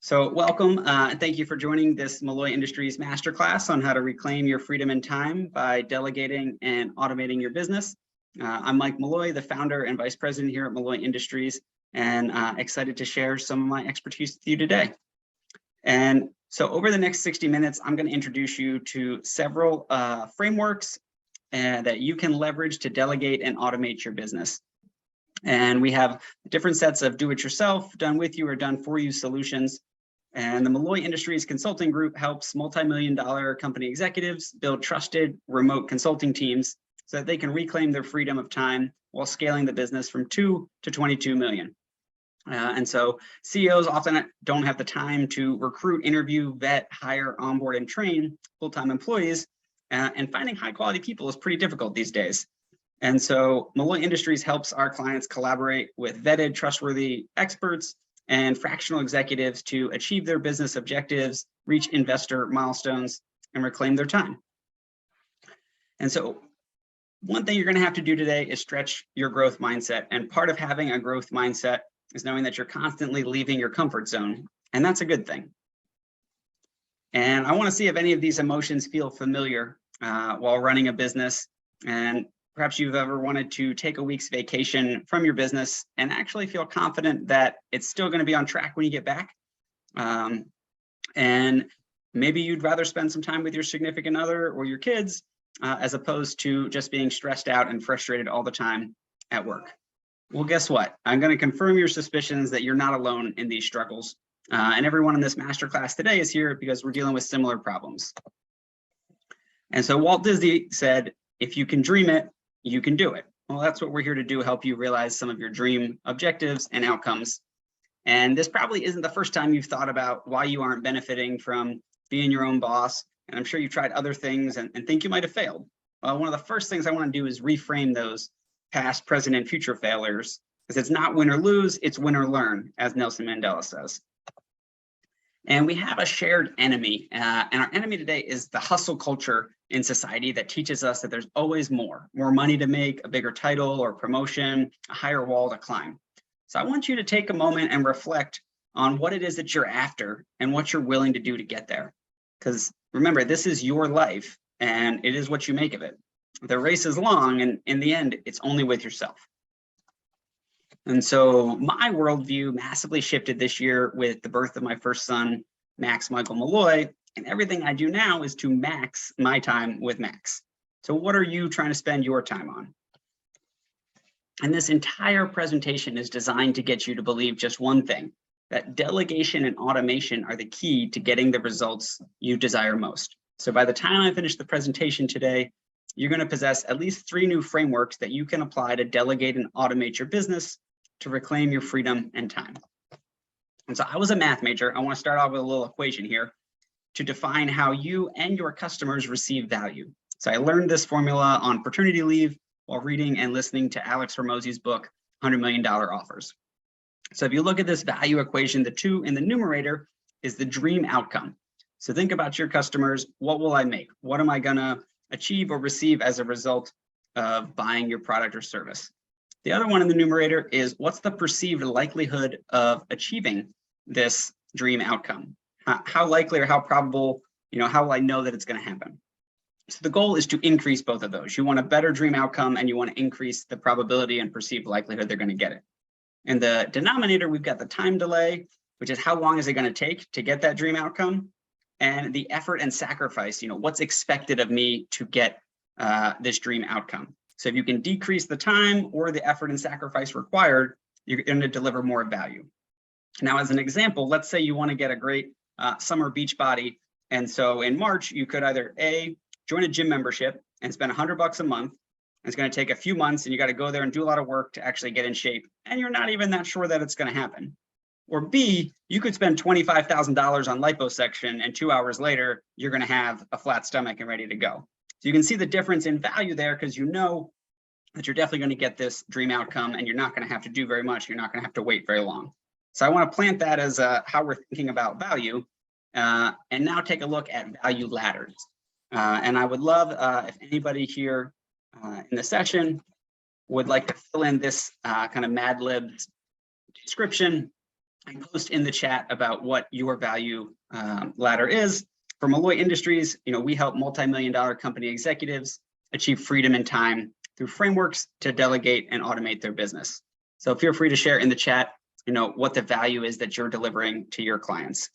So welcome, and thank you for joining this Malloy Industries Masterclass on how to reclaim your freedom and time by delegating and automating your business. I'm Mike Malloy, the founder and vice president here at Malloy Industries, and excited to share some of my expertise with you today. And so over the next 60 minutes, I'm going to introduce you to several frameworks that you can leverage to delegate and automate your business. And we have different sets of do-it-yourself, done with you, or done for you solutions. And the Malloy Industries Consulting Group helps multi-million-dollar company executives build trusted remote consulting teams so that they can reclaim their freedom of time while scaling the business from 2 to 22 million. And so CEOs often don't have the time to recruit, interview, vet, hire, onboard, and train full-time employees. And finding high-quality people is pretty difficult these days. And so Malloy Industries helps our clients collaborate with vetted, trustworthy experts and fractional executives to achieve their business objectives, reach investor milestones, and reclaim their time. And so one thing you're going to have to do today is stretch your growth mindset. And part of having a growth mindset is knowing that you're constantly leaving your comfort zone. And that's a good thing. And I want to see if any of these emotions feel familiar while running a business. And perhaps you've ever wanted to take a week's vacation from your business and actually feel confident that it's still going to be on track when you get back. And maybe you'd rather spend some time with your significant other or your kids as opposed to just being stressed out and frustrated all the time at work. Well, guess what? I'm going to confirm your suspicions that you're not alone in these struggles. And everyone in this masterclass today is here because we're dealing with similar problems. And so Walt Disney said, if you can dream it, you can do it. Well, that's what we're here to do, help you realize some of your dream objectives and outcomes. And this probably isn't the first time you've thought about why you aren't benefiting from being your own boss. And I'm sure you've tried other things and think you might have failed. Well, one of the first things I want to do is reframe those past, present, and future failures, because it's not win or lose, it's win or learn, as Nelson Mandela says. And we have a shared enemy, and our enemy today is the hustle culture in society that teaches us that there's always more money to make, a bigger title or promotion, a higher wall to climb. So I want you to take a moment and reflect on what it is that you're after and what you're willing to do to get there. Because remember, this is your life and it is what you make of it. The race is long, and in the end, it's only with yourself. And so my worldview massively shifted this year with the birth of my first son, Max Michael Malloy, and everything I do now is to max my time with Max. So what are you trying to spend your time on? And this entire presentation is designed to get you to believe just one thing, that delegation and automation are the key to getting the results you desire most. So by the time I finish the presentation today, you're going to possess at least 3 new frameworks that you can apply to delegate and automate your business to reclaim your freedom and time. And so I was a math major. I want to start off with a little equation here to define how you and your customers receive value. So I learned this formula on paternity leave while reading and listening to Alex Hormozi's book, $100 Million Offers. So if you look at this value equation, the 2 in the numerator is the dream outcome. So think about your customers. What will I make? What am I going to achieve or receive as a result of buying your product or service? The other one in the numerator is what's the perceived likelihood of achieving this dream outcome? How likely or how probable, how will I know that it's going to happen? So the goal is to increase both of those. You want a better dream outcome and you want to increase the probability and perceived likelihood they're going to get it. In the denominator, we've got the time delay, which is how long is it going to take to get that dream outcome, and the effort and sacrifice, what's expected of me to get this dream outcome. So if you can decrease the time or the effort and sacrifice required, you're going to deliver more value. Now, as an example, let's say you want to get a great summer beach body. And so in March, you could either A, join a gym membership and spend $100 a month. It's going to take a few months and you got to go there and do a lot of work to actually get in shape. And you're not even that sure that it's going to happen. Or B, you could spend $25,000 on liposuction and 2 hours later, you're going to have a flat stomach and ready to go. So you can see the difference in value there because you know that you're definitely going to get this dream outcome and you're not going to have to do very much. You're not going to have to wait very long. So I want to plant that as how we're thinking about value and now take a look at value ladders. And I would love if anybody here in the session would like to fill in this kind of Mad Lib description and post in the chat about what your value ladder is. For Malloy Industries, we help multi-million-dollar company executives achieve freedom and time through frameworks to delegate and automate their business. So feel free to share in the chat, what the value is that you're delivering to your clients.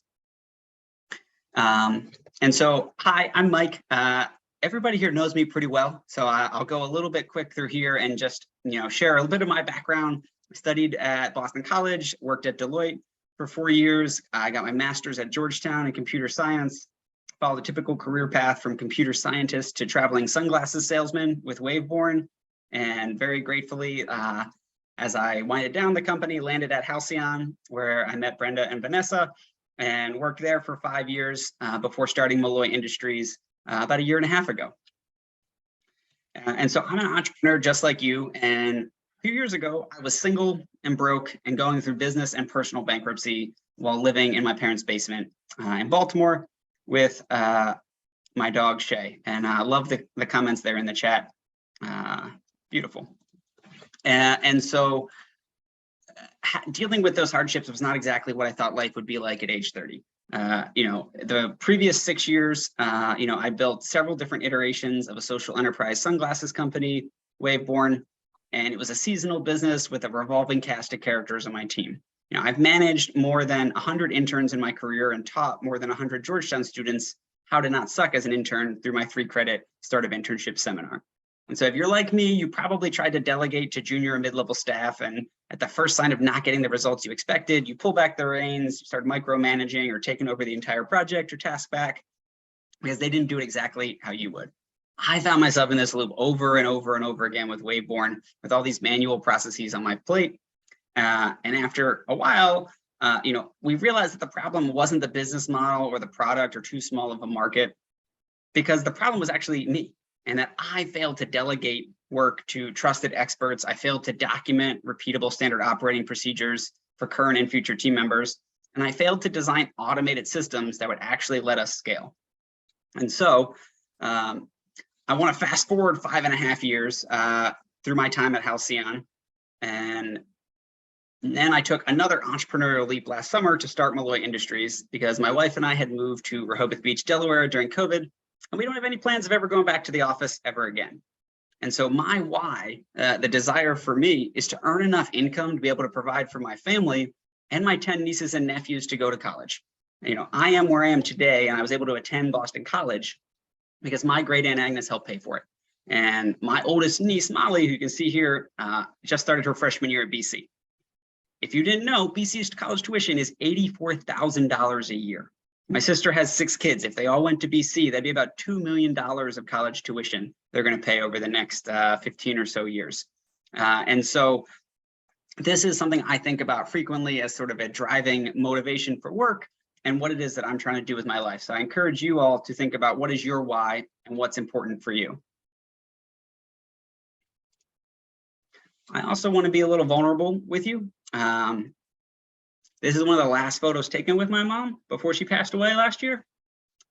And so, hi, I'm Mike. Everybody here knows me pretty well, so I'll go a little bit quick through here and just, share a little bit of my background. I studied at Boston College, worked at Deloitte for 4 years. I got my master's at Georgetown in computer science, followed a typical career path from computer scientist to traveling sunglasses salesman with Waveborn, and very gratefully, as I winded down the company, landed at Halcyon, where I met Brenda and Vanessa, and worked there for 5 years before starting Malloy Industries about 1.5 years ago. And so I'm an entrepreneur just like you. And a few years ago, I was single and broke and going through business and personal bankruptcy while living in my parents' basement in Baltimore with my dog, Shay. And I love the comments there in the chat. Beautiful. And so dealing with those hardships was not exactly what I thought life would be like at age 30. The previous 6 years, I built several different iterations of a social enterprise sunglasses company, Waveborn, and it was a seasonal business with a revolving cast of characters on my team. I've managed more than 100 interns in my career and taught more than 100 Georgetown students how to not suck as an intern through my 3-credit start of internship seminar. And so if you're like me, you probably tried to delegate to junior or mid-level staff, and at the first sign of not getting the results you expected, you pull back the reins, you start micromanaging or taking over the entire project or task back because they didn't do it exactly how you would. I found myself in this loop over and over and over again with Waveborn, with all these manual processes on my plate. And after a while, we realized that the problem wasn't the business model or the product or too small of a market, because the problem was actually me. And that I failed to delegate work to trusted experts. I failed to document repeatable standard operating procedures for current and future team members. And I failed to design automated systems that would actually let us scale. And so I want to fast forward 5.5 years through my time at Halcyon. And then I took another entrepreneurial leap last summer to start Malloy Industries, because my wife and I had moved to Rehoboth Beach, Delaware during COVID. And we don't have any plans of ever going back to the office ever again. And so my why, the desire for me, is to earn enough income to be able to provide for my family and my 10 nieces and nephews to go to college. I am where I am today, and I was able to attend Boston College because my great aunt Agnes helped pay for it. And my oldest niece, Molly, who you can see here, just started her freshman year at BC. If you didn't know, BC's college tuition is $84,000 a year. My sister has 6 kids. If they all went to BC, that'd be about $2 million of college tuition they're going to pay over the next 15 or so years. And so this is something I think about frequently as sort of a driving motivation for work and what it is that I'm trying to do with my life. So I encourage you all to think about what is your why and what's important for you. I also want to be a little vulnerable with you. This is one of the last photos taken with my mom before she passed away last year.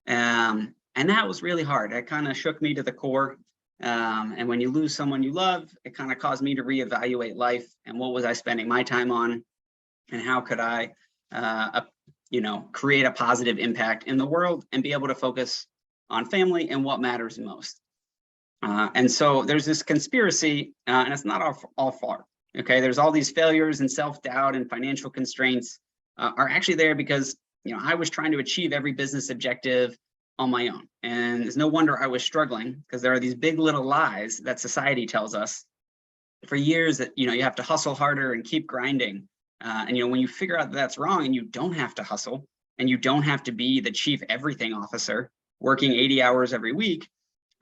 And that was really hard. It kind of shook me to the core. And when you lose someone you love, it kind of caused me to reevaluate life and what was I spending my time on, and how could I, create a positive impact in the world and be able to focus on family and what matters most. And so there's this conspiracy, and it's not all far. Okay, there's all these failures and self-doubt and financial constraints are actually there because I was trying to achieve every business objective on my own. And it's no wonder I was struggling, because there are these big little lies that society tells us for years that you have to hustle harder and keep grinding. And when you figure out that that's wrong, and you don't have to hustle, and you don't have to be the chief everything officer working 80 hours every week,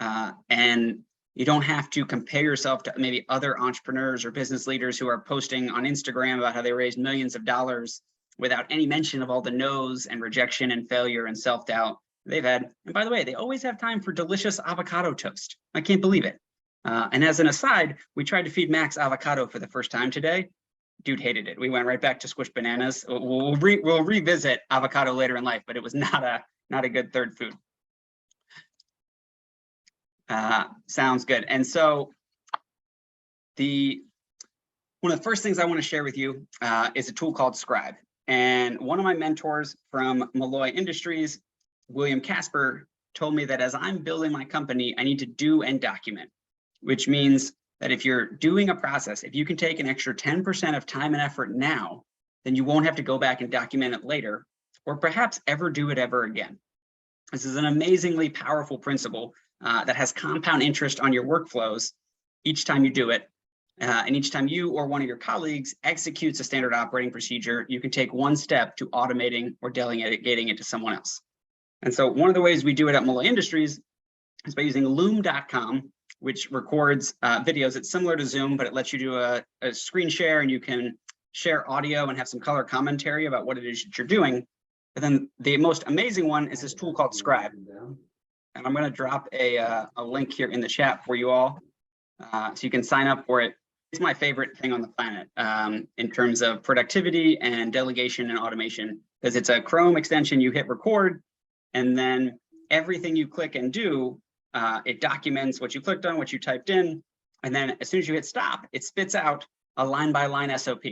and you don't have to compare yourself to maybe other entrepreneurs or business leaders who are posting on Instagram about how they raised millions of dollars without any mention of all the no's and rejection and failure and self-doubt they've had. And by the way, they always have time for delicious avocado toast. I can't believe it. And as an aside, we tried to feed Max avocado for the first time today. Dude hated it. We went right back to squished bananas. We'll revisit avocado later in life, but it was not a good third food. Sounds good. And so one of the first things I want to share with you is a tool called Scribe. And one of my mentors from Malloy Industries, William Casper, told me that as I'm building my company, I need to do and document, which means that if you're doing a process, if you can take an extra 10% of time and effort now, then you won't have to go back and document it later, or perhaps ever do it ever again. This is an amazingly powerful principle that has compound interest on your workflows each time you do it. And each time you or one of your colleagues executes a standard operating procedure, you can take one step to automating or delegating it to someone else. And so one of the ways we do it at Malloy Industries is by using loom.com, which records videos. It's similar to Zoom, but it lets you do a screen share, and you can share audio and have some color commentary about what it is that you're doing. But then the most amazing one is this tool called Scribe. And I'm going to drop a link here in the chat for you all, so you can sign up for it. It's my favorite thing on the planet in terms of productivity and delegation and automation, because it's a Chrome extension. You hit record, and then everything you click and do, it documents what you clicked on, what you typed in. And then as soon as you hit stop, it spits out a line-by-line SOP.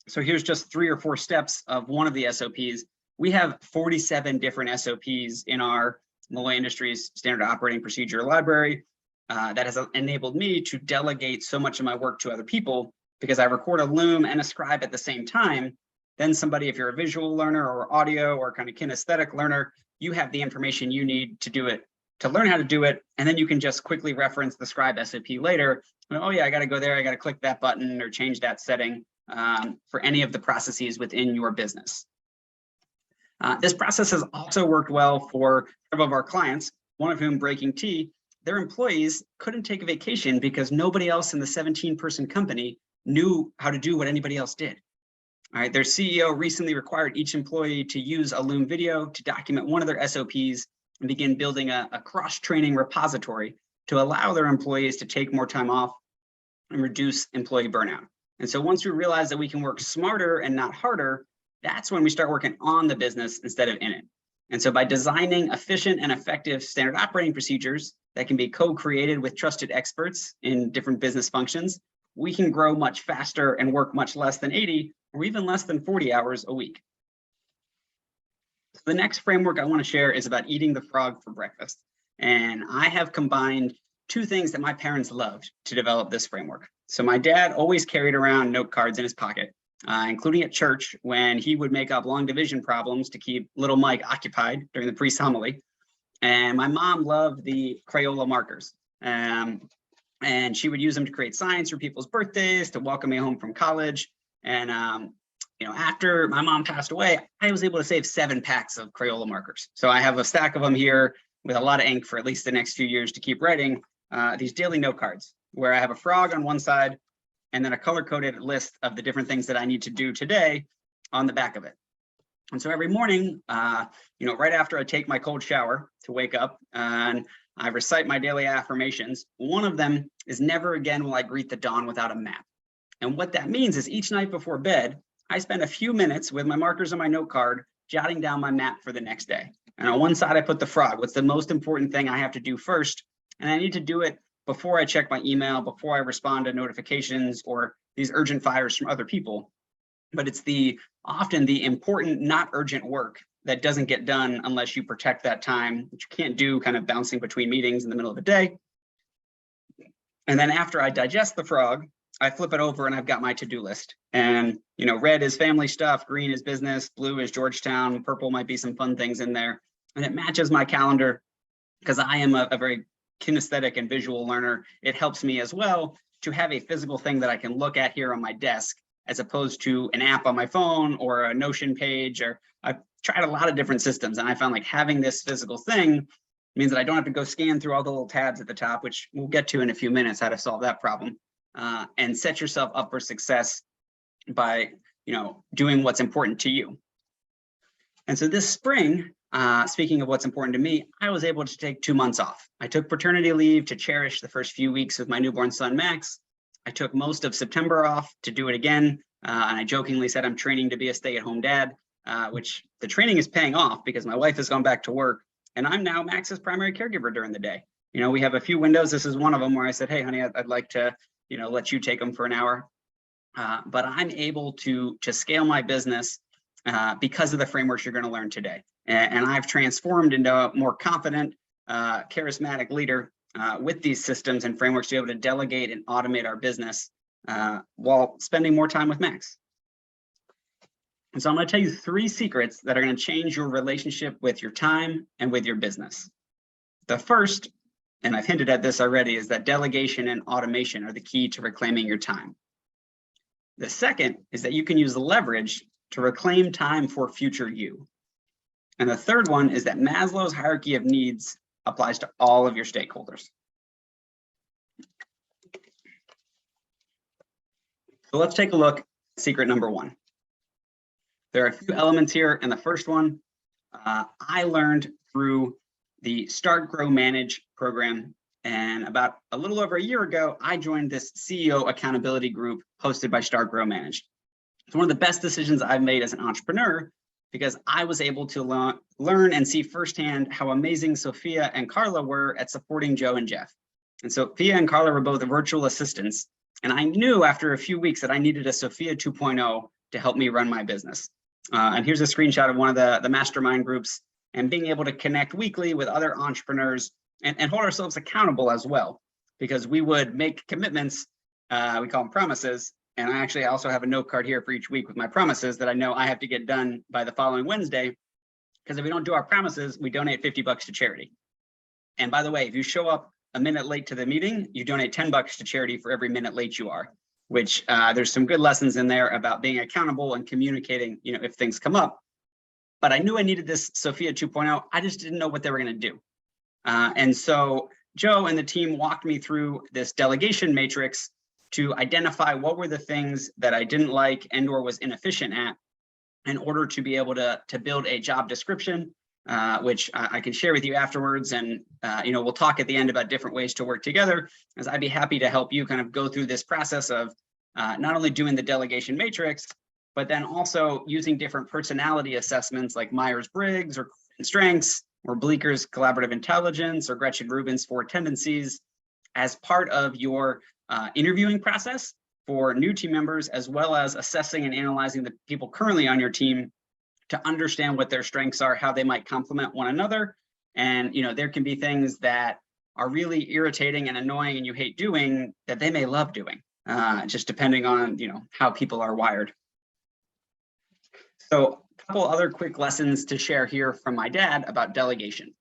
So here's just 3 or 4 steps of one of the SOPs. We have 47 different SOPs in our Malloy Industries standard operating procedure library. That has enabled me to delegate so much of my work to other people, because I record a Loom and a Scribe at the same time. Then somebody, if you're a visual learner or audio or kind of kinesthetic learner, you have the information you need to do it, to learn how to do it. And then you can just quickly reference the Scribe SOP later. And, oh yeah, I got to go there. I got to click that button or change that setting for any of the processes within your business. This process has also worked well for several of our clients, one of whom, Breaking Tea. Their employees couldn't take a vacation because nobody else in the 17-person company knew how to do what anybody else did. All right, their CEO recently required each employee to use a Loom video to document one of their SOPs and begin building a cross-training repository to allow their employees to take more time off and reduce employee burnout. And so once we realize that we can work smarter and not harder, that's when we start working on the business instead of in it. And so by designing efficient and effective standard operating procedures that can be co-created with trusted experts in different business functions, we can grow much faster and work much less than 80 or even less than 40 hours a week. So the next framework I want to share is about eating the frog for breakfast. And I have combined 2 things that my parents loved to develop this framework. So my dad always carried around note cards in his pocket, including at church when he would make up long division problems to keep little Mike occupied during the priest's homily. And my mom loved the Crayola markers. And she would use them to create signs for people's birthdays, to welcome me home from college. And after my mom passed away, I was able to save 7 packs of Crayola markers. So I have a stack of them here with a lot of ink for at least the next few years to keep writing these daily note cards, where I have a frog on one side and then a color-coded list of the different things that I need to do today on the back of it. And so every morning, right after I take my cold shower to wake up and I recite my daily affirmations, one of them is never again will I greet the dawn without a map. And what that means is each night before bed, I spend a few minutes with my markers on my note card, jotting down my map for the next day. And on one side, I put the frog. What's the most important thing I have to do first? And I need to do it before I check my email, before I respond to notifications or these urgent fires from other people. But it's often the important, not urgent work that doesn't get done unless you protect that time, which you can't do kind of bouncing between meetings in the middle of the day. And then after I digest the frog, I flip it over and I've got my to-do list. And, red is family stuff, green is business, blue is Georgetown, purple might be some fun things in there. And it matches my calendar because I am a very kinesthetic and visual learner. It helps me as well to have a physical thing that I can look at here on my desk, as opposed to an app on my phone or a Notion page. Or I've tried a lot of different systems, and I found like having this physical thing means that I don't have to go scan through all the little tabs at the top, which we'll get to in a few minutes, how to solve that problem, and set yourself up for success by, doing what's important to you. And so this spring, speaking of what's important to me, I was able to take 2 months off. I took paternity leave to cherish the first few weeks with my newborn son, Max. I took most of September off to do it again. And I jokingly said I'm training to be a stay-at-home dad, which the training is paying off because my wife has gone back to work and I'm now Max's primary caregiver during the day. We have a few windows. This is one of them where I said, hey, honey, I'd like to, let you take them for an hour. But I'm able to scale my business because of the frameworks you're going to learn today. And I've transformed into a more confident, charismatic leader with these systems and frameworks to be able to delegate and automate our business while spending more time with Max. And so I'm going to tell you 3 secrets that are going to change your relationship with your time and with your business. The first, and I've hinted at this already, is that delegation and automation are the key to reclaiming your time. The second is that you can use leverage to reclaim time for future you. And the third one is that Maslow's hierarchy of needs applies to all of your stakeholders. So let's take a look at secret number 1. There are a few elements here, and the first one I learned through the Start, Grow, Manage program. And about a little over a year ago, I joined this CEO accountability group hosted by Start, Grow, Manage. It's one of the best decisions I've made as an entrepreneur because I was able to learn and see firsthand how amazing Sophia and Carla were at supporting Joe and Jeff. And Sophia and Carla were both virtual assistants. And I knew after a few weeks that I needed a Sophia 2.0 to help me run my business. And here's a screenshot of one of the mastermind groups and being able to connect weekly with other entrepreneurs and hold ourselves accountable as well, because we would make commitments, we call them promises. And I actually also have a note card here for each week with my promises that I know I have to get done by the following Wednesday, because if we don't do our promises, we donate $50 to charity. And by the way, if you show up a minute late to the meeting, you donate $10 to charity for every minute late you are, which there's some good lessons in there about being accountable and communicating, if things come up. But I knew I needed this Sophia 2.0. I just didn't know what they were going to do. And so Joe and the team walked me through this delegation matrix to identify what were the things that I didn't like and or was inefficient at in order to be able to build a job description, which I can share with you afterwards. And, we'll talk at the end about different ways to work together, as I'd be happy to help you kind of go through this process of not only doing the delegation matrix, but then also using different personality assessments like Myers-Briggs or Strengths or Bleeker's Collaborative Intelligence or Gretchen Rubin's 4 Tendencies as part of your interviewing process for new team members, as well as assessing and analyzing the people currently on your team to understand what their strengths are, how they might complement one another. And, there can be things that are really irritating and annoying and you hate doing that they may love doing, just depending on, how people are wired. So a couple other quick lessons to share here from my dad about delegation.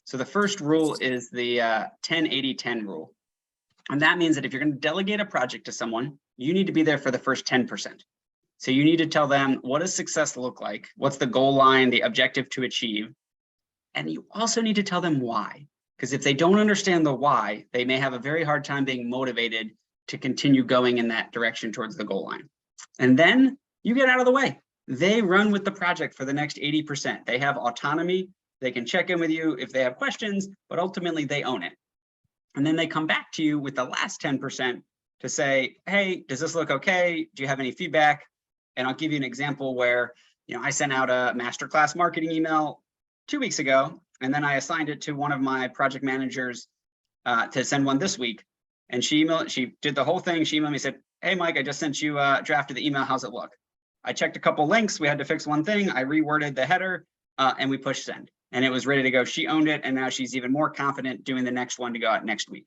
So the first rule is the 10-80-10 rule. And that means that if you're going to delegate a project to someone, you need to be there for the first 10%. So you need to tell them, what does success look like? What's the goal line, the objective to achieve? And you also need to tell them why. Because if they don't understand the why, they may have a very hard time being motivated to continue going in that direction towards the goal line. And then you get out of the way. They run with the project for the next 80%. They have autonomy. They can check in with you if they have questions, but ultimately they own it. And then they come back to you with the last 10% to say, hey, does this look okay? Do you have any feedback? And I'll give you an example where, I sent out a Masterclass marketing email 2 weeks ago, and then I assigned it to one of my project managers to send one this week. And she did the whole thing. She emailed me, said, hey, Mike, I just sent you a draft of the email. How's it look? I checked a couple links. We had to fix one thing. I reworded the header and we pushed send. And it was ready to go. She owned it. And now she's even more confident doing the next one to go out next week.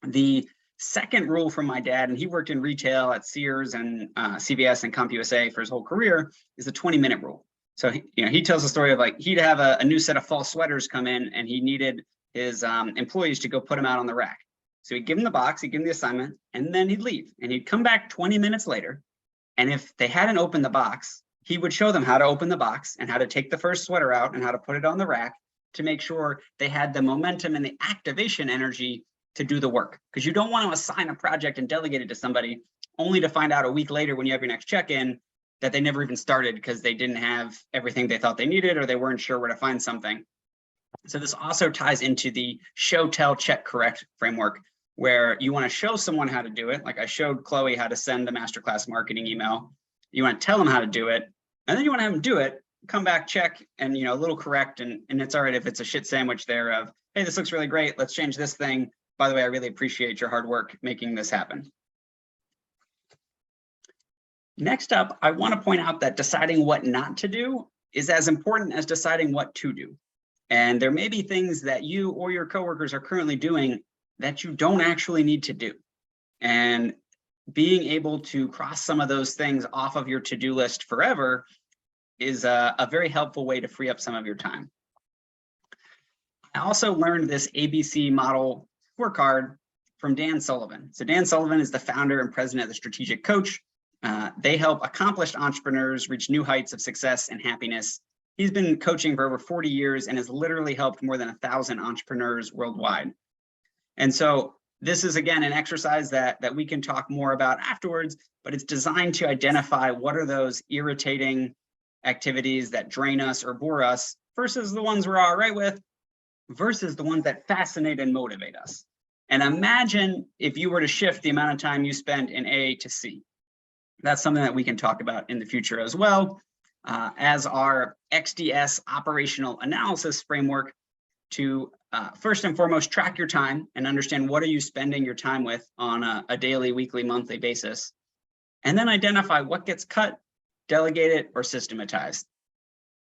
The second rule from my dad, and he worked in retail at Sears and CVS and CompUSA for his whole career, is the 20-minute rule. So he tells the story of he'd have a new set of fall sweaters come in and he needed his employees to go put them out on the rack. So he'd give them the box, he'd give them the assignment, and then he'd leave. And he'd come back 20 minutes later. And if they hadn't opened the box, he would show them how to open the box and how to take the first sweater out and how to put it on the rack to make sure they had the momentum and the activation energy to do the work. Because you don't want to assign a project and delegate it to somebody only to find out a week later when you have your next check-in that they never even started because they didn't have everything they thought they needed or they weren't sure where to find something. So this also ties into the show, tell, check, correct framework, where you want to show someone how to do it. Like I showed Chloe how to send the Masterclass marketing email. You want to tell them how to do it, and then you want to have them do it, come back, check, and a little correct. And it's all right if it's a shit sandwich there of, hey, this looks really great. Let's change this thing. By the way, I really appreciate your hard work making this happen. Next up, I want to point out that deciding what not to do is as important as deciding what to do. And there may be things that you or your coworkers are currently doing that you don't actually need to do. And being able to cross some of those things off of your to-do list forever is a very helpful way to free up some of your time. I also learned this ABC model scorecard from Dan Sullivan. So Dan Sullivan is the founder and president of the Strategic Coach. They help accomplished entrepreneurs reach new heights of success and happiness. He's been coaching for over 40 years and has literally helped more than 1,000 entrepreneurs worldwide. And so this is, again, an exercise that we can talk more about afterwards, but it's designed to identify what are those irritating activities that drain us or bore us versus the ones we're all right with versus the ones that fascinate and motivate us. And imagine if you were to shift the amount of time you spend in A to C. That's something that we can talk about in the future as well, as our XDS operational analysis framework to first and foremost track your time and understand what are you spending your time with on a daily, weekly, monthly basis, and then identify what gets cut, delegated, or systematized.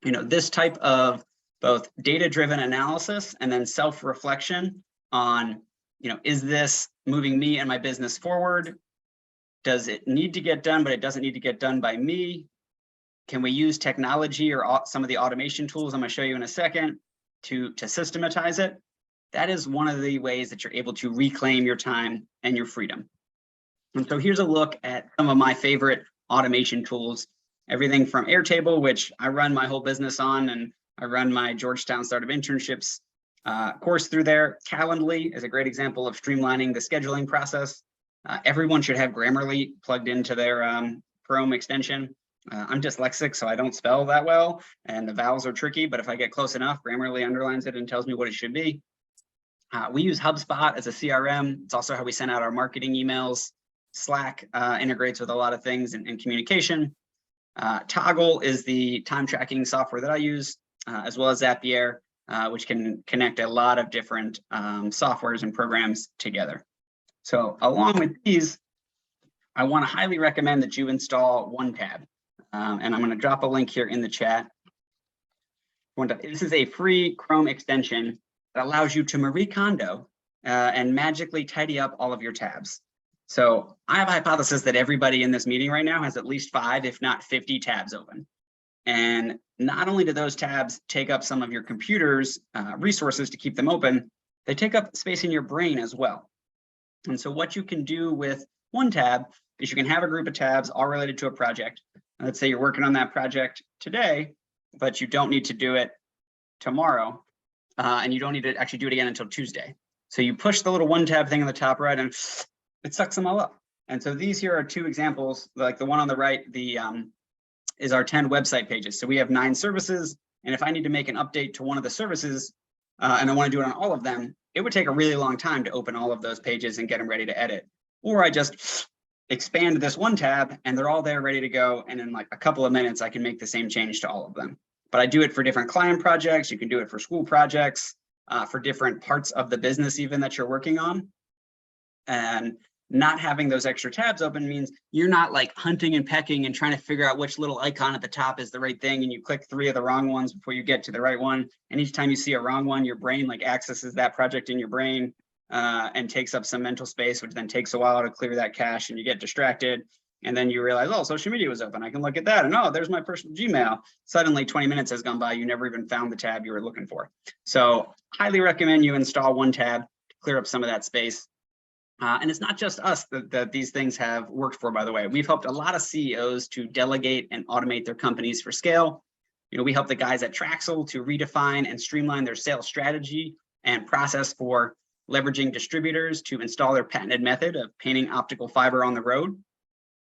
This type of both data-driven analysis and then self-reflection on, is this moving me and my business forward? Does it need to get done, but it doesn't need to get done by me? Can we use technology or some of the automation tools I'm going to show you in a second to systematize it? That is one of the ways that you're able to reclaim your time and your freedom. And so here's a look at some of my favorite automation tools, everything from Airtable, which I run my whole business on, and I run my Georgetown Startup Internships course through there. Calendly is a great example of streamlining the scheduling process. Everyone should have Grammarly plugged into their Chrome extension. I'm dyslexic, so I don't spell that well, and the vowels are tricky, but if I get close enough, Grammarly underlines it and tells me what it should be. We use HubSpot as a CRM. It's also how we send out our marketing emails. Slack integrates with a lot of things in communication. Toggle is the time tracking software that I use, as well as Zapier, which can connect a lot of different softwares and programs together. So along with these, I want to highly recommend that you install OneTab. And I'm going to drop a link here in the chat. This is a free Chrome extension that allows you to Marie Kondo and magically tidy up all of your tabs. So I have a hypothesis that everybody in this meeting right now has at least 5, if not 50 tabs open. And not only do those tabs take up some of your computer's resources to keep them open, they take up space in your brain as well. And so what you can do with OneTab is you can have a group of tabs all related to a project. Let's say you're working on that project today, but you don't need to do it tomorrow, and you don't need to actually do it again until Tuesday. So you push the little OneTab thing on the top right, and it sucks them all up. And so these here are 2 examples. Like the one on the right, is our 10 website pages. So we have 9 services, and if I need to make an update to one of the services, and I want to do it on all of them, it would take a really long time to open all of those pages and get them ready to edit. Or I just expand this one tab and they're all there ready to go. And in like a couple of minutes, I can make the same change to all of them. But I do it for different client projects. You can do it for school projects, for different parts of the business even that you're working on. And not having those extra tabs open means you're not like hunting and pecking and trying to figure out which little icon at the top is the right thing. And you click 3 of the wrong ones before you get to the right one. And each time you see a wrong one, your brain like accesses that project in your brain and takes up some mental space, which then takes a while to clear that cache, and you get distracted. And then you realize, oh, social media was open. I can look at that. And oh, there's my personal Gmail. Suddenly 20 minutes has gone by. You never even found the tab you were looking for. So highly recommend you install OneTab to clear up some of that space. And it's not just us that these things have worked for, by the way. We've helped a lot of CEOs to delegate and automate their companies for scale. We help the guys at Traxel to redefine and streamline their sales strategy and process for leveraging distributors to install their patented method of painting optical fiber on the road.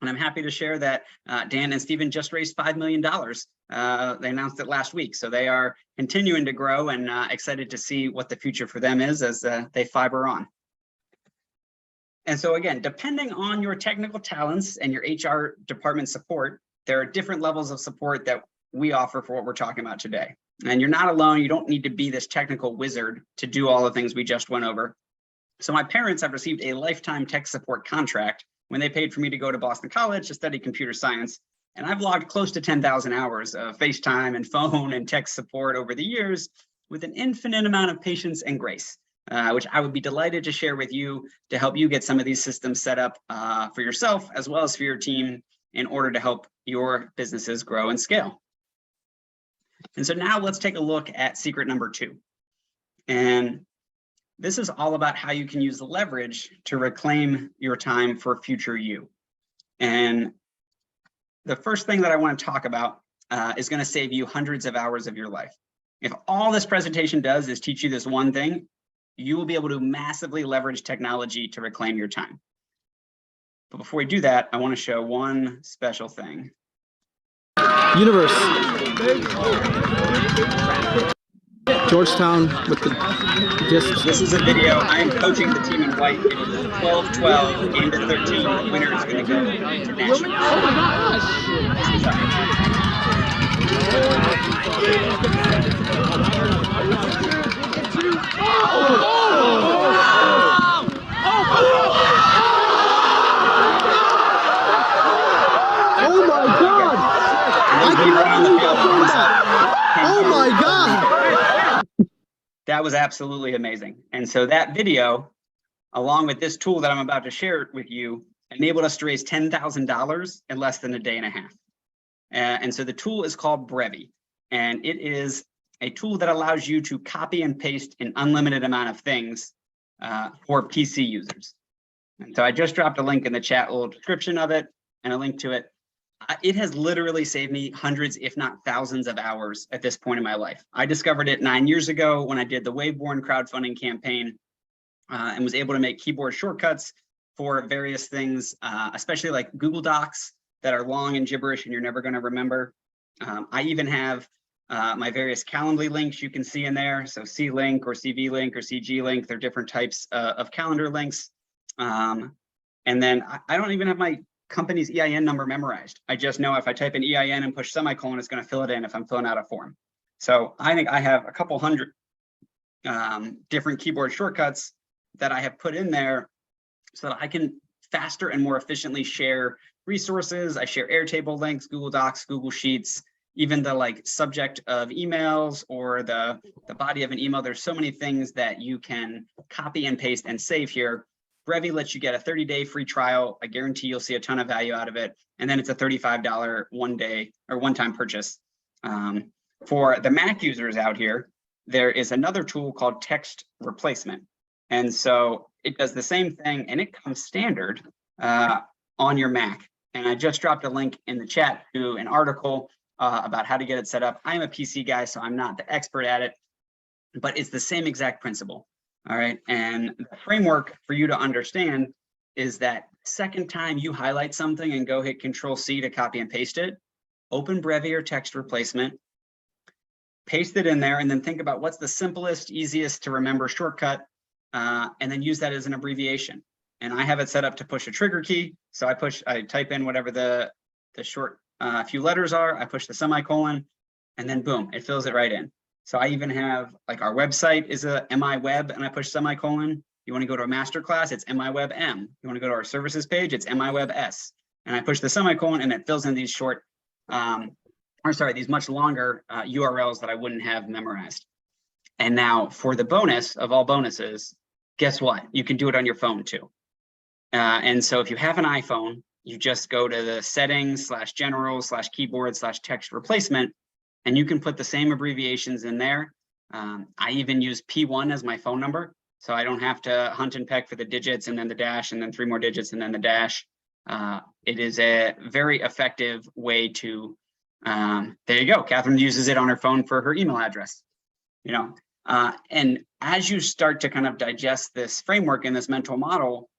And I'm happy to share that Dan and Stephen just raised $5 million. They announced it last week. So they are continuing to grow and excited to see what the future for them is as they fiber on. And so again, depending on your technical talents and your HR department support, there are different levels of support that we offer for what we're talking about today. And you're not alone. You don't need to be this technical wizard to do all the things we just went over. So my parents have received a lifetime tech support contract when they paid for me to go to Boston College to study computer science. And I've logged close to 10,000 hours of FaceTime and phone and text support over the years with an infinite amount of patience and grace, which I would be delighted to share with you to help you get some of these systems set up for yourself as well as for your team in order to help your businesses grow and scale. And so now let's take a look at secret number 2. And this is all about how you can use the leverage to reclaim your time for future you. And the first thing that I want to talk about is going to save you hundreds of hours of your life. If all this presentation does is teach you this one thing, you will be able to massively leverage technology to reclaim your time. But before we do that, I want to show one special thing. Universe. Georgetown with the discs. This is a video. I am coaching the team in white. It is 12-12, game to 13. The winner is going to go to national. Oh my gosh! Oh my God! That was absolutely amazing. And so that video, along with this tool that I'm about to share with you, enabled us to raise $10,000 in less than a day and a half. And so the tool is called Brevi, and it is a tool that allows you to copy and paste an unlimited amount of things for PC users. And so I just dropped a link in the chat, a little description of it and a link to it. It has literally saved me hundreds, if not thousands of hours at this point in my life. I discovered it 9 years ago when I did the Waveborn crowdfunding campaign and was able to make keyboard shortcuts for various things, especially like Google Docs that are long and gibberish and you're never going to remember. I even have my various Calendly links you can see in there. So C-Link or CV-Link or CG-Link, they're different types of calendar links. And then I don't even have my company's EIN number memorized. I just know if I type in EIN and push semicolon, it's going to fill it in if I'm filling out a form. So I think I have a couple hundred different keyboard shortcuts that I have put in there so that I can faster and more efficiently share resources. I share Airtable links, Google Docs, Google Sheets, even the like subject of emails or the body of an email. There's so many things that you can copy and paste and save here. Brevi lets you get a 30-day free trial. I guarantee you'll see a ton of value out of it. And then it's a $35 one-time purchase. For the Mac users out here, there is another tool called text replacement. And so it does the same thing and it comes standard on your Mac. And I just dropped a link in the chat to an article about how to get it set up. I'm a PC guy, so I'm not the expert at it, but it's the same exact principle. All right, and the framework for you to understand is that second time you highlight something and go hit Control-C to copy and paste it, open Brevi or text replacement, paste it in there, and then think about what's the simplest, easiest to remember shortcut, and then use that as an abbreviation. And I have it set up to push a trigger key. So I type in whatever the short few letters are, I push the semicolon, and then boom, it fills it right in. So I even have, like, our website is a MIWeb and I push semicolon. You want to go to a Masterclass, it's MIWebM. You want to go to our services page, it's MIWebS. And I push the semicolon and it fills in these short, these much longer URLs that I wouldn't have memorized. And now for the bonus of all bonuses, guess what? You can do it on your phone too. And so if you have an iPhone, you just go to the settings /general/keyboard/text replacement, and you can put the same abbreviations in there. I even use P1 as my phone number, so I don't have to hunt and peck for the digits and then the dash and then 3 more digits and then the dash. It is a very effective way to, there you go. Catherine uses it on her phone for her email address. You know, and as you start to kind of digest this framework and this mental model,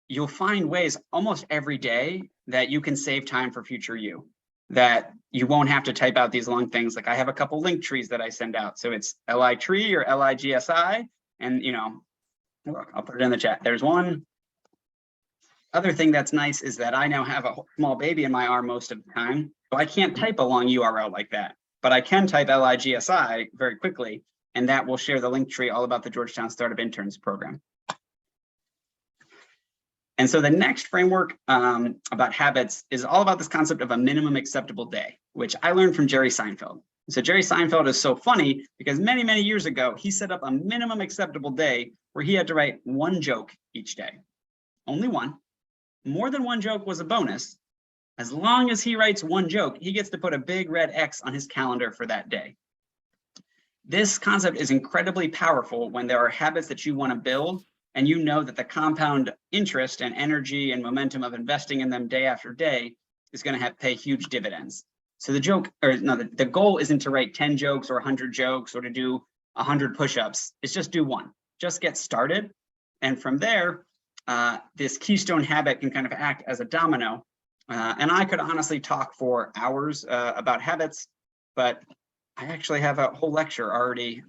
you'll find ways almost every day that you can save time for future you, that you won't have to type out these long things. Like I have a couple link trees that I send out. So it's LI-tree or LIGSI. And, you know, look, I'll put it in the chat. There's one. Other thing that's nice is that I now have a small baby in my arm most of the time. So I can't type a long URL like that, but I can type LIGSI very quickly. And that will share the link tree all about the Georgetown Startup Interns program. And so the next framework about habits is all about this concept of a minimum acceptable day, which I learned from Jerry Seinfeld. So Jerry Seinfeld is so funny because many, many years ago, he set up a minimum acceptable day where he had to write one joke each day. Only one. More than one joke was a bonus. As long as he writes one joke, he gets to put a big red X on his calendar for that day. This concept is incredibly powerful when there are habits that you want to build and you know that the compound interest and energy and momentum of investing in them day after day is going to pay huge dividends. So the goal isn't to write 10 jokes or 100 jokes or to do 100 push-ups. It's just do one. Just get started. And from there, this keystone habit can kind of act as a domino. And I could honestly talk for hours about habits, but I actually have a whole lecture already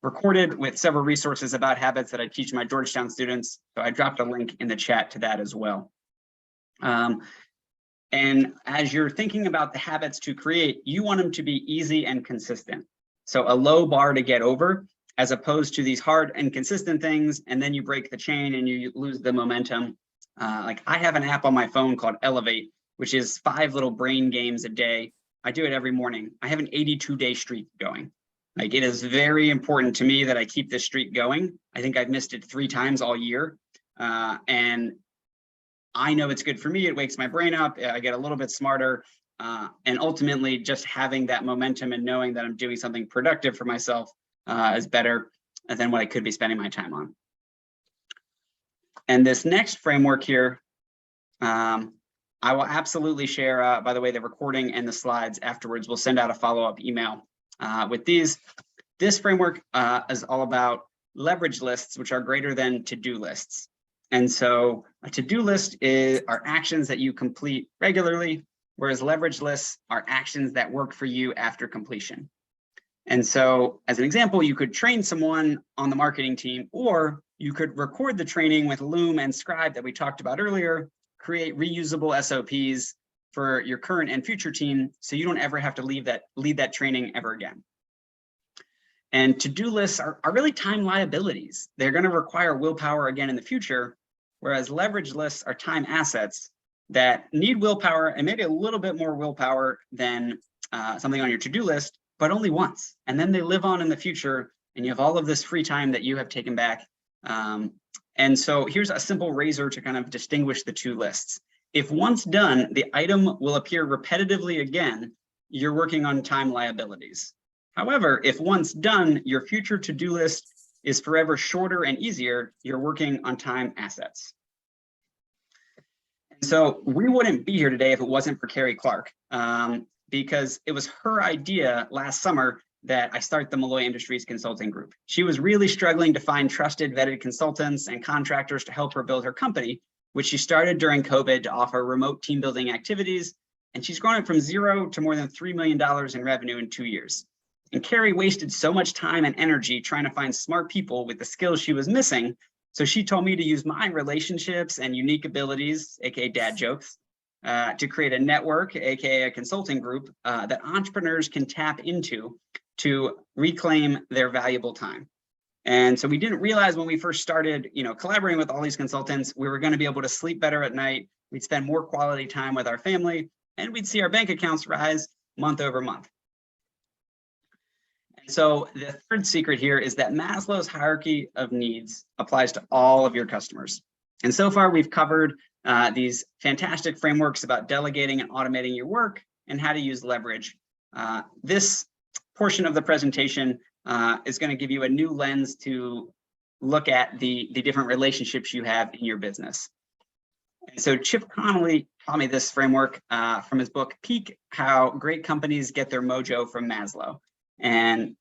recorded with several resources about habits that I teach my Georgetown students. So I dropped a link in the chat to that as well. And as you're thinking about the habits to create, you want them to be easy and consistent. So a low bar to get over, as opposed to these hard and consistent things, and then you break the chain and you lose the momentum. Like I have an app on my phone called Elevate, which is 5 little brain games a day. I do it every morning. I have an 82-day streak going. Like it is very important to me that I keep this streak going. I think I've missed it 3 times all year. And I know it's good for me. It wakes my brain up. I get a little bit smarter. And ultimately just having that momentum and knowing that I'm doing something productive for myself is better than what I could be spending my time on. And this next framework here, I will absolutely share, by the way, the recording and the slides afterwards. We'll send out a follow-up email with these. This framework is all about leverage lists, which are greater than to-do lists. And so a to-do list are actions that you complete regularly, whereas leverage lists are actions that work for you after completion. And so as an example, you could train someone on the marketing team, or you could record the training with Loom and Scribe that we talked about earlier, create reusable SOPs for your current and future team, so you don't ever have to lead that training ever again. And to-do lists are really time liabilities. They're going to require willpower again in the future, whereas leverage lists are time assets that need willpower and maybe a little bit more willpower than something on your to-do list, but only once. And then they live on in the future, and you have all of this free time that you have taken back. And so here's a simple razor to kind of distinguish the two lists. If once done, the item will appear repetitively again, you're working on time liabilities. However, if once done, your future to-do list is forever shorter and easier, you're working on time assets. And so we wouldn't be here today if it wasn't for Carrie Clark, because it was her idea last summer that I start the Malloy Industries Consulting Group. She was really struggling to find trusted, vetted consultants and contractors to help her build her company, which she started during COVID to offer remote team building activities. And she's grown it from 0 to more than $3 million in revenue in 2 years. And Carrie wasted so much time and energy trying to find smart people with the skills she was missing. So she told me to use my relationships and unique abilities, aka dad jokes, to create a network, aka a consulting group that entrepreneurs can tap into to reclaim their valuable time. And so we didn't realize when we first started, collaborating with all these consultants, we were going to be able to sleep better at night. We'd spend more quality time with our family, and we'd see our bank accounts rise month over month. And so the third secret here is that Maslow's hierarchy of needs applies to all of your customers. And so far, we've covered these fantastic frameworks about delegating and automating your work and how to use leverage. This portion of the presentation is going to give you a new lens to look at the different relationships you have in your business. And so Chip Connolly taught me this framework from his book, Peak: How Great Companies Get Their Mojo from Maslow. And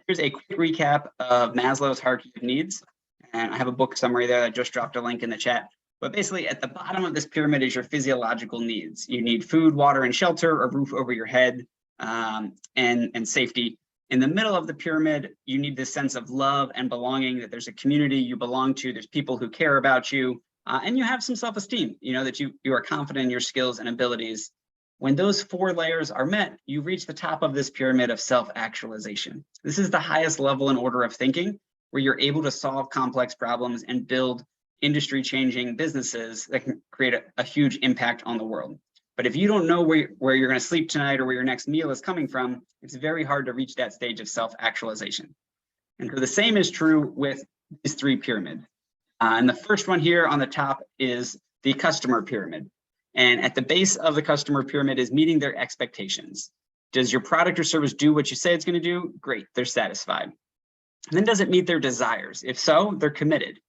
here's a quick recap of Maslow's hierarchy of needs. And I have a book summary there. I just dropped a link in the chat. But basically, at the bottom of this pyramid is your physiological needs. You need food, water, and shelter, a roof over your head, and safety. In the middle of the pyramid, you need this sense of love and belonging, that there's a community you belong to, there's people who care about you, and you have some self-esteem, that you are confident in your skills and abilities. When those 4 layers are met, you reach the top of this pyramid of self-actualization. This is the highest level and order of thinking, where you're able to solve complex problems and build industry-changing businesses that can create a huge impact on the world. But if you don't know where you're going to sleep tonight or where your next meal is coming from, it's very hard to reach that stage of self-actualization. And so the same is true with these three pyramids. And the first one here on the top is the customer pyramid. And at the base of the customer pyramid is meeting their expectations. Does your product or service do what you say it's going to do? Great, they're satisfied. And then does it meet their desires? If so, they're committed.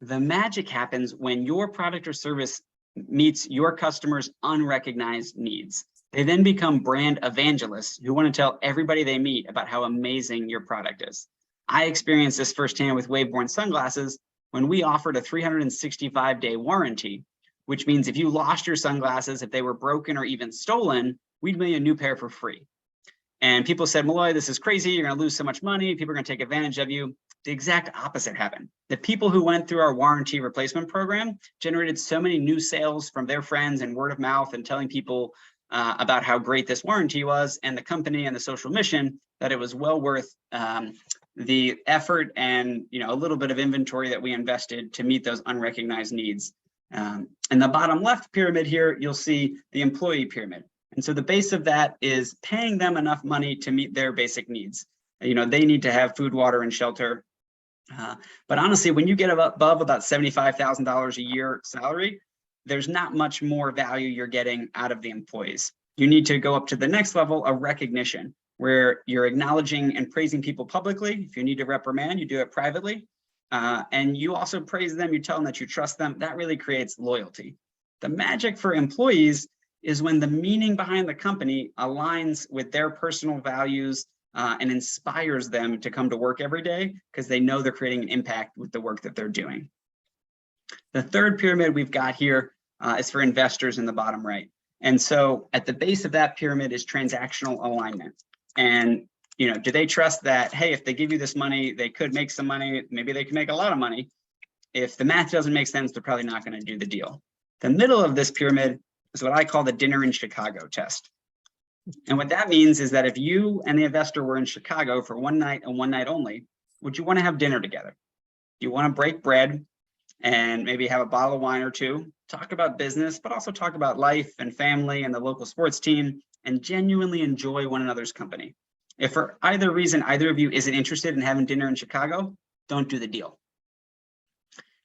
The magic happens when your product or service meets your customers' unrecognized needs. They then become brand evangelists who want to tell everybody they meet about how amazing your product is. I experienced this firsthand with Waveborn sunglasses when we offered a 365-day warranty, which means if you lost your sunglasses, if they were broken or even stolen, we'd mail you a new pair for free. And people said, Malloy, this is crazy. You're going to lose so much money. People are going to take advantage of you. The exact opposite happened. The people who went through our warranty replacement program generated so many new sales from their friends and word of mouth and telling people about how great this warranty was and the company and the social mission that it was well worth the effort and a little bit of inventory that we invested to meet those unrecognized needs. In the bottom left pyramid here, you'll see the employee pyramid. And so the base of that is paying them enough money to meet their basic needs. They need to have food, water, and shelter. But honestly, when you get above about $75,000 a year salary, there's not much more value you're getting out of the employees. You need to go up to the next level of recognition, where you're acknowledging and praising people publicly. If you need to reprimand, you do it privately. And you also praise them, you tell them that you trust them. That really creates loyalty. The magic for employees is when the meaning behind the company aligns with their personal values and inspires them to come to work every day because they know they're creating an impact with the work that they're doing. The third pyramid we've got here is for investors in the bottom right. And so at the base of that pyramid is transactional alignment. And do they trust that, hey, if they give you this money, they could make some money, maybe they can make a lot of money. If the math doesn't make sense, they're probably not going to do the deal. The middle of this pyramid is what I call the dinner in Chicago test. And what that means is that if you and the investor were in Chicago for one night and one night only, would you want to have dinner together? Do you want to break bread and maybe have a bottle of wine or two, talk about business, but also talk about life and family and the local sports team, and genuinely enjoy one another's company? If for either reason, either of you isn't interested in having dinner in Chicago, don't do the deal.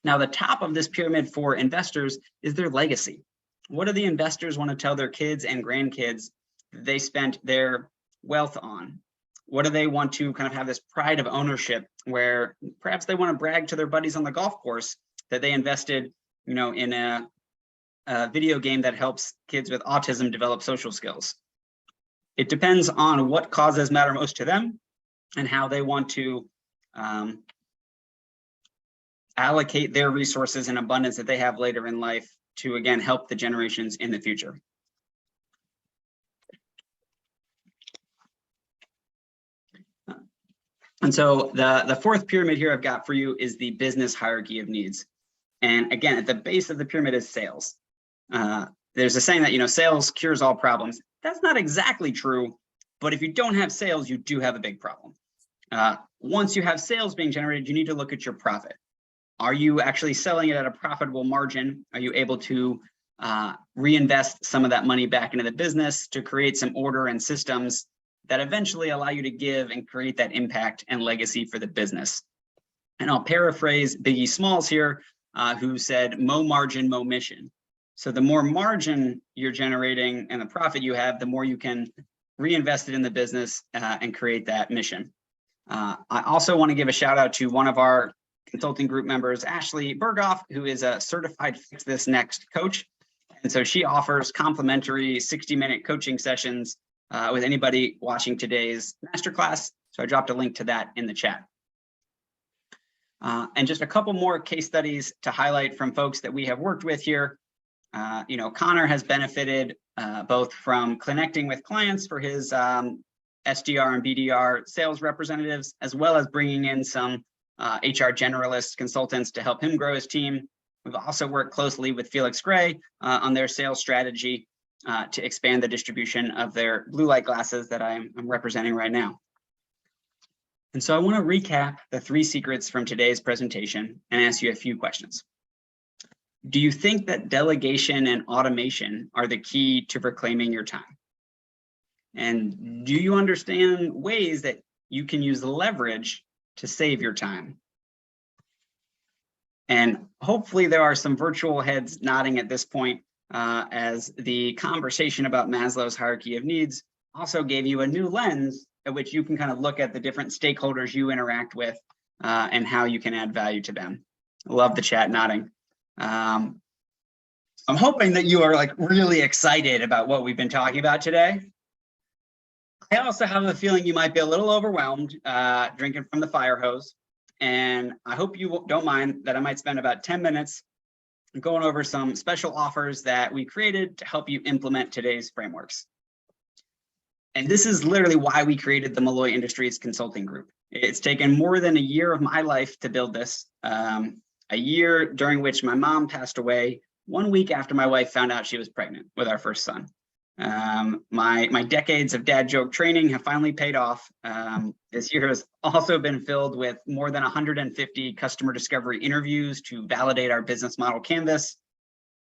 Now, the top of this pyramid for investors is their legacy. What do the investors want to tell their kids and grandkids that they spent their wealth on? What do they want to kind of have this pride of ownership where perhaps they want to brag to their buddies on the golf course that they invested, in a video game that helps kids with autism develop social skills? It depends on what causes matter most to them and how they want to allocate their resources and abundance that they have later in life to, again, help the generations in the future. And so the fourth pyramid here I've got for you is the business hierarchy of needs. And again, at the base of the pyramid is sales. There's a saying that, sales cures all problems. That's not exactly true, but if you don't have sales, you do have a big problem. Once you have sales being generated, you need to look at your profit. Are you actually selling it at a profitable margin? Are you able to reinvest some of that money back into the business to create some order and systems that eventually allow you to give and create that impact and legacy for the business? And I'll paraphrase Biggie Smalls here, who said, "Mo margin, mo mission." So the more margin you're generating and the profit you have, the more you can reinvest it in the business and create that mission. I also want to give a shout out to one of our consulting group members, Ashley Berghoff, who is a certified Fix This Next coach. And so she offers complimentary 60-minute coaching sessions with anybody watching today's masterclass. So I dropped a link to that in the chat. And just a couple more case studies to highlight from folks that we have worked with here. Connor has benefited both from connecting with clients for his SDR and BDR sales representatives, as well as bringing in some HR generalist consultants to help him grow his team. We've also worked closely with Felix Gray on their sales strategy to expand the distribution of their blue light glasses that I'm representing right now. And so I want to recap the 3 secrets from today's presentation and ask you a few questions. Do you think that delegation and automation are the key to reclaiming your time? And do you understand ways that you can use leverage to save your time? And hopefully there are some virtual heads nodding at this point, as the conversation about Maslow's hierarchy of needs also gave you a new lens at which you can kind of look at the different stakeholders you interact with and how you can add value to them. I love the chat nodding. I'm hoping that you are like really excited about what we've been talking about today. I also have a feeling you might be a little overwhelmed drinking from the fire hose. And I hope you don't mind that I might spend about 10 minutes going over some special offers that we created to help you implement today's frameworks. And this is literally why we created the Malloy Industries Consulting Group. It's taken more than a year of my life to build this, a year during which my mom passed away 1 week after my wife found out she was pregnant with our first son. My decades of dad joke training have finally paid off. This year has also been filled with more than 150 customer discovery interviews to validate our business model canvas.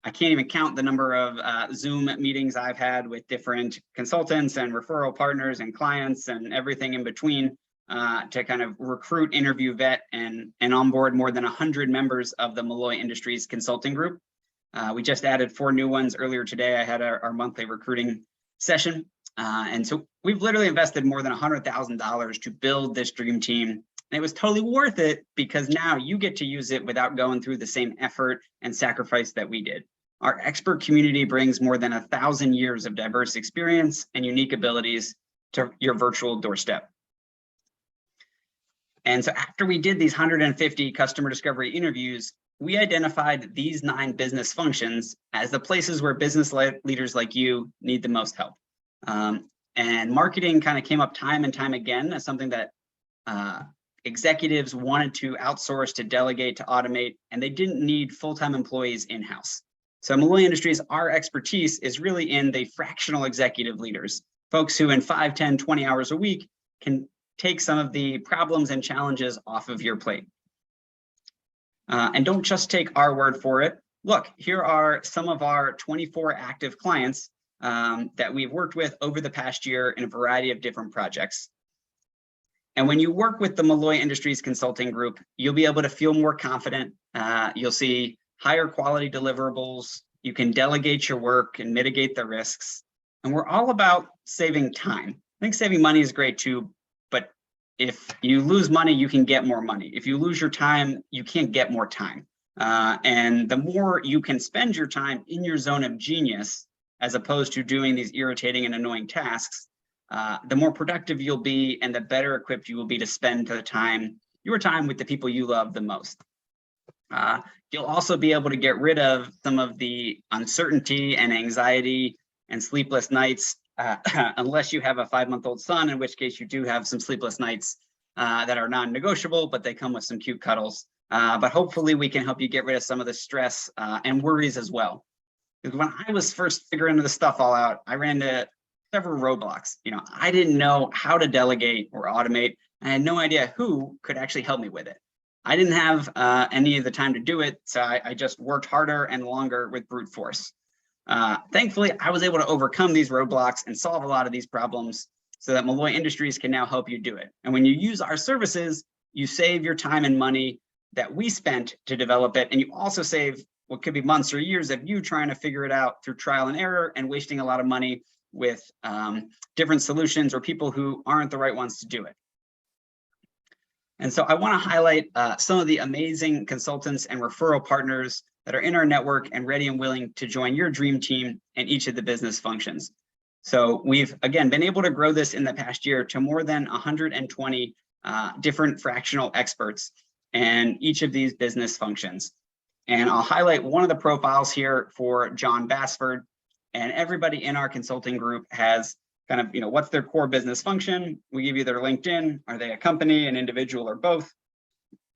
I can't even count the number of Zoom meetings I've had with different consultants and referral partners and clients and everything in between to kind of recruit, interview, vet, and onboard more than 100 members of the Malloy Industries Consulting Group. We just added 4 new ones earlier today. I had our monthly recruiting session. And so we've literally invested more than $100,000 to build this dream team. And it was totally worth it because now you get to use it without going through the same effort and sacrifice that we did. Our expert community brings more than 1,000 years of diverse experience and unique abilities to your virtual doorstep. And so after we did these 150 customer discovery interviews, we identified these 9 business functions as the places where business leaders like you need the most help. And marketing kind of came up time and time again as something that executives wanted to outsource, to delegate, to automate, and they didn't need full-time employees in-house. So Malloy Industries, our expertise is really in the fractional executive leaders, folks who in 5, 10, 20 hours a week can take some of the problems and challenges off of your plate. And don't just take our word for it. Look, here are some of our 24 active clients that we've worked with over the past year in a variety of different projects. And when you work with the Malloy Industries Consulting Group, you'll be able to feel more confident. You'll see higher quality deliverables. You can delegate your work and mitigate the risks. And we're all about saving time. I think saving money is great too, but if you lose money, you can get more money. If you lose your time, you can't get more time. And the more you can spend your time in your zone of genius, as opposed to doing these irritating and annoying tasks, the more productive you'll be and the better equipped you will be to spend your time with the people you love the most. You'll also be able to get rid of some of the uncertainty and anxiety and sleepless nights, unless you have a 5-month-old son, in which case you do have some sleepless nights that are non-negotiable, but they come with some cute cuddles. But hopefully we can help you get rid of some of the stress and worries as well. Because when I was first figuring this stuff all out, I ran into several roadblocks. I didn't know how to delegate or automate. I had no idea who could actually help me with it. I didn't have any of the time to do it, so I just worked harder and longer with brute force. Thankfully, I was able to overcome these roadblocks and solve a lot of these problems so that Malloy Industries can now help you do it. And when you use our services, you save your time and money that we spent to develop it, and you also save what could be months or years of you trying to figure it out through trial and error and wasting a lot of money with different solutions or people who aren't the right ones to do it. And so I want to highlight some of the amazing consultants and referral partners that are in our network and ready and willing to join your dream team in each of the business functions. So we've, again, been able to grow this in the past year to more than 120 different fractional experts in each of these business functions. And I'll highlight one of the profiles here for John Bassford, and everybody in our consulting group has kind of, what's their core business function? We give you their LinkedIn. Are they a company, an individual, or both?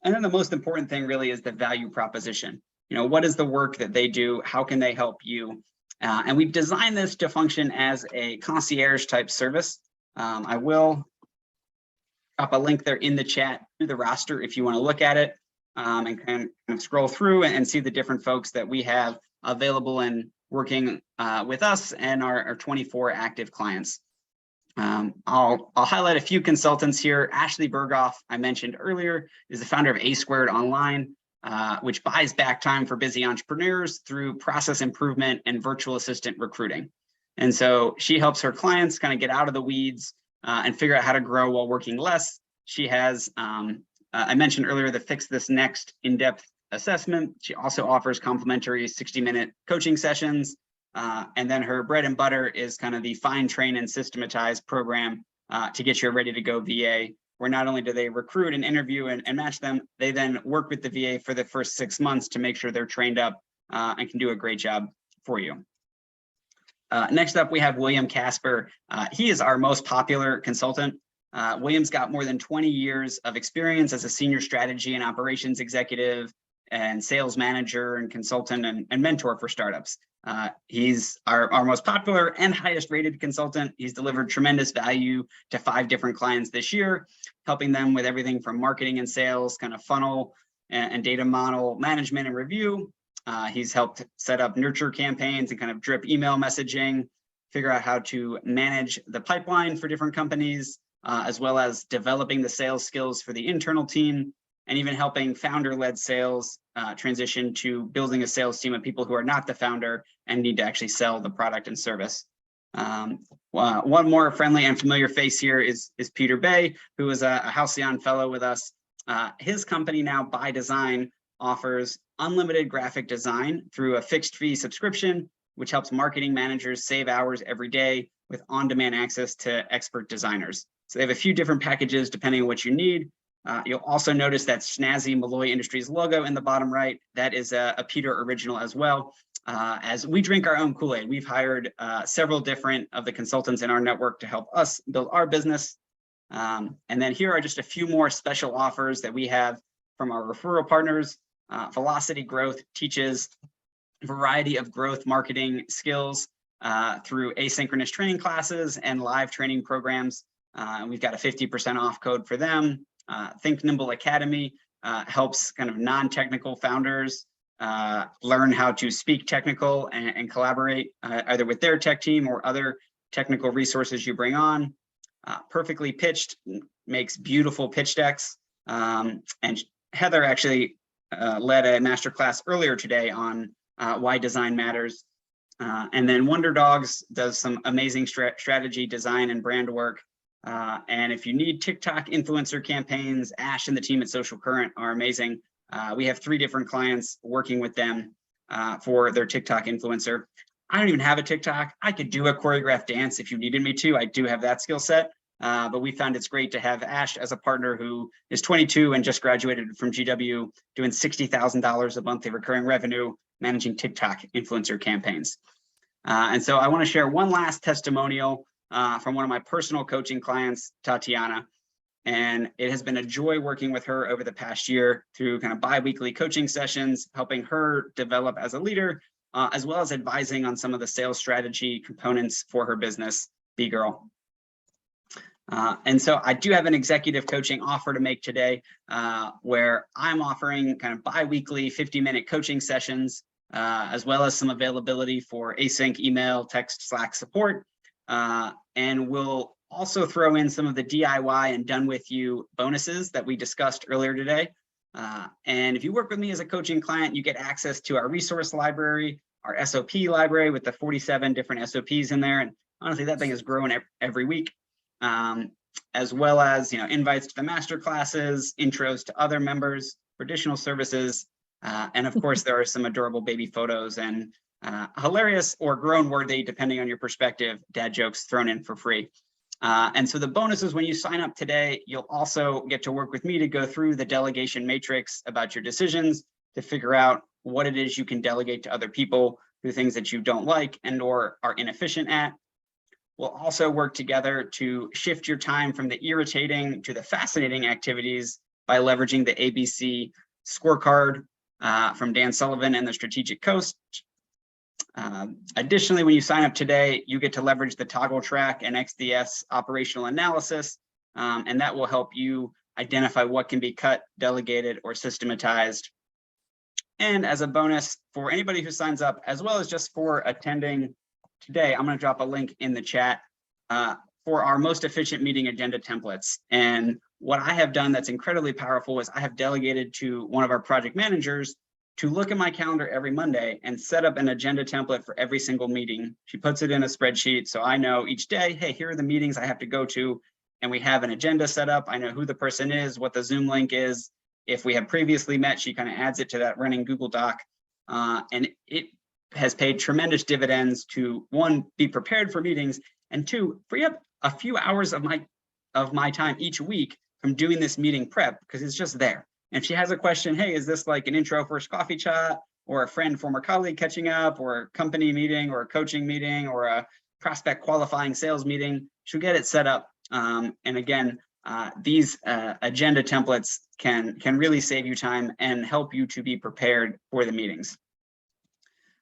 And then the most important thing really is the value proposition. What is the work that they do? How can they help you? And we've designed this to function as a concierge type service. I will drop a link there in the chat to the roster if you want to look at it. and kind of scroll through and see the different folks that we have available and working with us and our 24 active clients. I'll highlight a few consultants here. Ashley Berghoff, I mentioned earlier, is the founder of A Squared Online, which buys back time for busy entrepreneurs through process improvement and virtual assistant recruiting. And so she helps her clients kind of get out of the weeds and figure out how to grow while working less. She has, I mentioned earlier, the Fix This Next in-depth assessment. She also offers complimentary 60-minute coaching sessions. And then her bread and butter is kind of the Find, Train, and Systematize program to get you a ready-to-go VA, where not only do they recruit and interview and match them, they then work with the VA for the first 6 months to make sure they're trained up and can do a great job for you. Next up, we have William Casper. He is our most popular consultant. William's got more than 20 years of experience as a senior strategy and operations executive and sales manager and consultant and mentor for startups. He's our most popular and highest rated consultant. He's delivered tremendous value to 5 different clients this year, helping them with everything from marketing and sales, kind of funnel and data model management and review. He's helped set up nurture campaigns and kind of drip email messaging, figure out how to manage the pipeline for different companies, as well as developing the sales skills for the internal team, and even helping founder-led sales transition to building a sales team of people who are not the founder and need to actually sell the product and service. One more friendly and familiar face here is Peter Bay, who is a Halcyon fellow with us. His company now, By Design, offers unlimited graphic design through a fixed fee subscription, which helps marketing managers save hours every day with on-demand access to expert designers. So they have a few different packages depending on what you need. You'll also notice that snazzy Malloy Industries logo in the bottom right. That is a Peter original as well. As we drink our own Kool-Aid, we've hired several different of the consultants in our network to help us build our business. And then here are just a few more special offers that we have from our referral partners. Velocity Growth teaches a variety of growth marketing skills through asynchronous training classes and live training programs. We've got a 50% off code for them. Think Nimble Academy helps kind of non-technical founders learn how to speak technical and collaborate either with their tech team or other technical resources you bring on. Perfectly Pitched makes beautiful pitch decks. And Heather actually led a masterclass earlier today on why design matters. And then Wonder Dogs does some amazing strategy, design, and brand work. And if you need TikTok influencer campaigns, Ash and the team at Social Current are amazing. We have 3 different clients working with them for their TikTok influencer. I don't even have a TikTok. I could do a choreographed dance if you needed me to. I do have that skill set. But we found it's great to have Ash as a partner who is 22 and just graduated from GW, doing $60,000 a month in recurring revenue, managing TikTok influencer campaigns. And so I want to share one last testimonial from one of my personal coaching clients, Tatiana. And it has been a joy working with her over the past year through kind of bi-weekly coaching sessions, helping her develop as a leader, as well as advising on some of the sales strategy components for her business, B-Girl. And so I do have an executive coaching offer to make today, where I'm offering kind of bi-weekly 50-minute coaching sessions, as well as some availability for async email, text, Slack support. And we'll also throw in some of the DIY and done with you bonuses that we discussed earlier today. And if you work with me as a coaching client, you get access to our resource library, our SOP library with the 47 different SOPs in there. And honestly, that thing is growing every week. As well as, invites to the master classes, intros to other members for additional services. And of course, there are some adorable baby photos and hilarious or grown worthy, depending on your perspective, dad jokes thrown in for free. And so the bonuses, when you sign up today, you'll also get to work with me to go through the delegation matrix about your decisions to figure out what it is you can delegate to other people through things that you don't like and or are inefficient at. We'll also work together to shift your time from the irritating to the fascinating activities by leveraging the ABC scorecard from Dan Sullivan and the Strategic Coach. Additionally, when you sign up today, you get to leverage the toggle track and XDS operational analysis, and that will help you identify what can be cut, delegated, or systematized. And as a bonus for anybody who signs up, as well as just for attending today, I'm going to drop a link in the chat for our most efficient meeting agenda templates. And what I have done that's incredibly powerful is I have delegated to one of our project managers to look at my calendar every Monday and set up an agenda template for every single meeting. She puts it in a spreadsheet, so I know each day, hey, here are the meetings I have to go to, and we have an agenda set up. I know who the person is, what the Zoom link is. If we have previously met, she kind of adds it to that running Google Doc, and it has paid tremendous dividends to, one, be prepared for meetings, and two, free up a few hours of my time each week from doing this meeting prep, because it's just there. And if she has a question, hey, is this like an intro first coffee chat, or a friend, former colleague catching up, or a company meeting, or a coaching meeting, or a prospect qualifying sales meeting, she'll get it set up. And again, these agenda templates can really save you time and help you to be prepared for the meetings.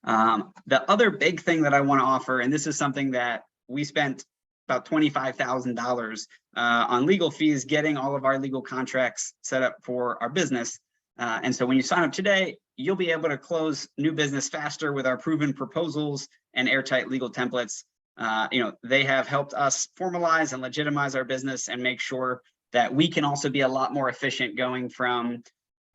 The other big thing that I want to offer, and this is something that we spent about $25,000 on legal fees, getting all of our legal contracts set up for our business. And so when you sign up today, you'll be able to close new business faster with our proven proposals and airtight legal templates. They have helped us formalize and legitimize our business and make sure that we can also be a lot more efficient going from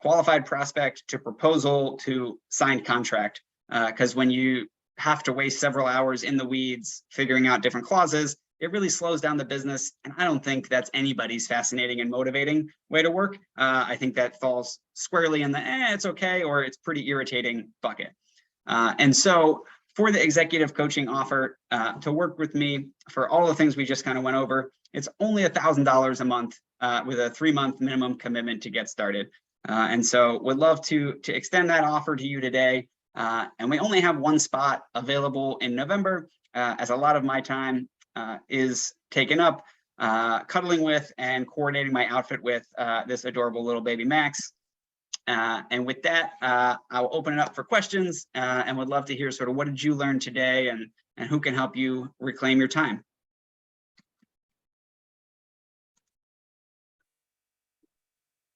qualified prospect to proposal to signed contract. Because when you have to waste several hours in the weeds figuring out different clauses, it really slows down the business. And I don't think that's anybody's fascinating and motivating way to work. I think that falls squarely in the, it's okay, or it's pretty irritating bucket. And so for the executive coaching offer to work with me for all the things we just kind of went over, it's only $1,000 a month with a 3-month minimum commitment to get started. And so would love to extend that offer to you today. And we only have one spot available in November, as a lot of my time is taken up cuddling with and coordinating my outfit with this adorable little baby Max. And with that, I'll open it up for questions and would love to hear sort of what did you learn today and who can help you reclaim your time.